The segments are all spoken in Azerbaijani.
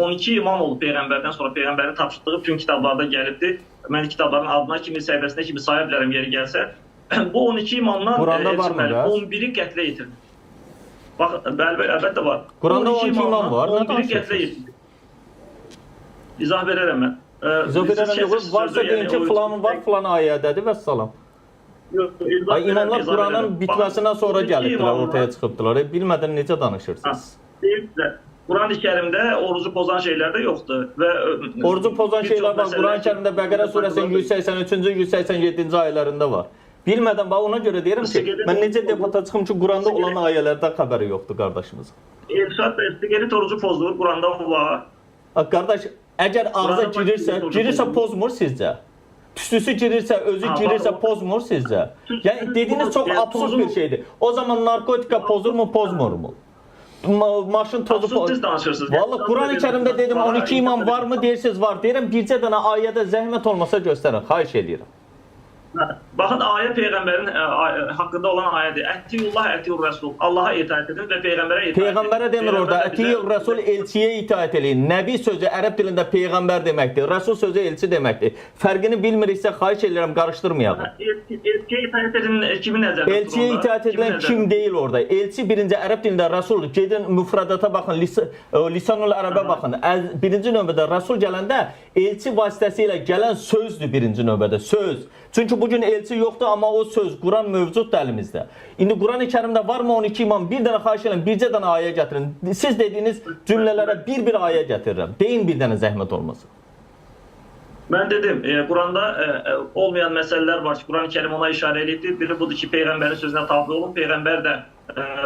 12 imam olub Peyğəmbərdən sonra, Peyğəmbərin tapşırdığı bütün kitablarda gəlibdir. Mən kitabların adına kimi, səhifəsinə kimi saya bilərəm yeri gəlsə. Bu 12 imamdan Quranda var mı? 11'i qətlə yetirdi. Bax, bəli, əlbəttə var. Quranda 12 imam var. 11'i qətlə yetirdi. İzah verərəm mən. İzah verərəm, varsa deyin ki, filan var, filan ayədədir və salam. İmamlar Quranın bitməsindən sonra gəlibdilər, ortaya çıxıbdılar. Bilmədən necə danışırsınız? Deyirlər. Quran-ı Kərimdə orucu pozan şeylər də yoxdur. Orucu pozan şeylər var. Quran-ı Kərimdə Bəqərə surəsinin 183-cü, 187-ci ayələrində var. Bilmədən, ona görə deyirəm ki, mən necə debata çıxım ki, Quranda olan ayələrdə xəbəri yoxdur qardaşımız. Elşad siqaret orucu pozulur, Quranda var. Qardaş, əgər ağza girirsə pozmur sizcə? Tüstüsü girirsə, özü girirsə pozmur sizcə? Yəni, dediyiniz çox absurd bir şeydir. O zaman narkotika pozurmu, pozmurmu? Maşın tozu... Absurd danışırsınız. Valla Quran-ı Kərimdə dedim 12 imam var mı deyirsiniz var. Deyirəm bircə dənə ayədə zəhmət olmasa göstərin. Xahiş edirəm. Baxın, ayə Peyğəmbərin haqqında olan ayədir. Ətiyullah, ətiyur rəsul. Allaha itaət edin və Peyğəmbərə itaət edin. Peyğəmbərə demir orada. Ətiyur rəsul elçiyə itaət edin. Nəbi sözü ərəb dilində Peyğəmbər deməkdir. Rəsul sözü elçi deməkdir. Fərqini bilmiriksə xahiş edirəm, qarışdırmayaq. Elçiyə itaət edin kimi nəzərdə tutulur? Elçiyə itaət edilən kim deyil orada. Elçi birinci ərəb dilində rəsuldur. Gedin müfrədata baxın, lisanul ərəbə baxın. Birinci növbədə rəsul gələndə elçi vasitəsilə gələn sözdür birinci növbədə. Söz. Çünki bugün elçi yoxdur, amma o söz, Quran mövcuddur əlimizdə. İndi Quran-ı Kərimdə varmı 12 imam? Bir dənə xahiş edirəm, bircə dənə ayə gətirin. Siz dediyiniz cümlələrə bir ayə gətirirəm. Deyin bir dənə zəhmət olmasın. Mən dedim, Quranda olmayan məsələlər var ki, Quran-ı Kərim ona işarə edibdir. Biri budur ki, Peyğəmbərin sözünə tabi olun. Peyğəmbər də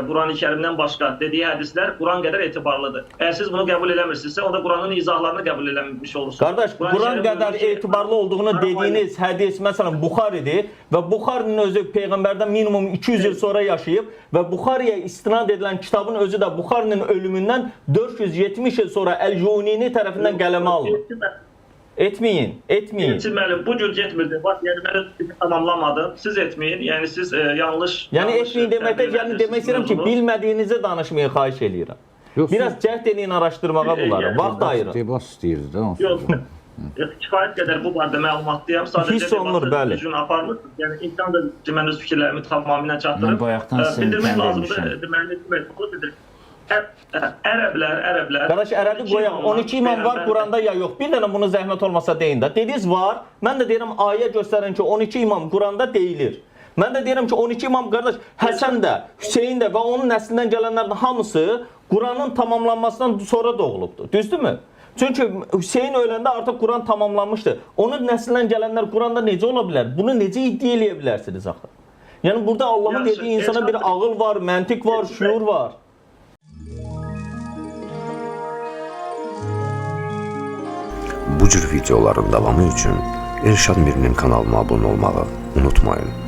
Quran-ı Kərimdən başqa dediyi hədislər Quran qədər etibarlıdır. Əgər siz bunu qəbul eləmirsinizsə, onda Quranın izahlarını qəbul eləmiş olursunuz. Qardaş, Quran qədər etibarlı olduğunu dediyiniz hədis, məsələn, Buxaridir və Buxarinin özü Peyğəmbərdən minimum 200 il sonra yaşayıb və Buxariyə istinad edilən kitabın özü də Buxarinin ölümündən 470 il sonra Əl-Cunini tərəfindən qələmə alınıb. Etməyin. Etməyin. Bu cür getmirdi. Bax, yəni mən tamamlamadım. Siz etməyin. Yəni siz yanlış... Yəni etməyin deməkdə, yəni demək istəyirəm ki, bilmədiyinizi danışmaya xahiş edirəm. Biraz cəhd edin araşdırmağa bunları. Vaxt ayırın. Debat istəyirdi də. Yox. Kifayət qədər bu barədə məlumatlıyam. Hiss olunur, bəli. Düzgün aparılır. Yəni imkan da mən öz fikirlərimi tamamilə çatdırıb. Mən bayaqdan sizin lazımdır. Deməli, Ərəblər. Qardaş, ərəbi qoyaq. 12 imam var Quranda ya yox. Bir dənə bunu zəhmət olmasa deyin də. Dediniz var. Mən də deyirəm ayə göstərin ki 12 imam Quranda deyilir. Mən də deyirəm ki 12 imam qardaş Həsən də, Hüseyin də və onun nəslindən gələnlərin hamısı Quranın tamamlanmasından sonra doğulubdur. Düzdürmü? Çünki Hüseyin öləndə artıq Quran tamamlanmışdı. Onun nəslindən gələnlər Quranda necə ola bilər? Bunu necə iddia eləyə bilərsiniz axı? Yəni burada Allahın dediyi insana bir ağıl var, məntiq var, şuur var. Bu cür videoların davamı üçün Elşad Mirinin kanalına abunə olmağı unutmayın.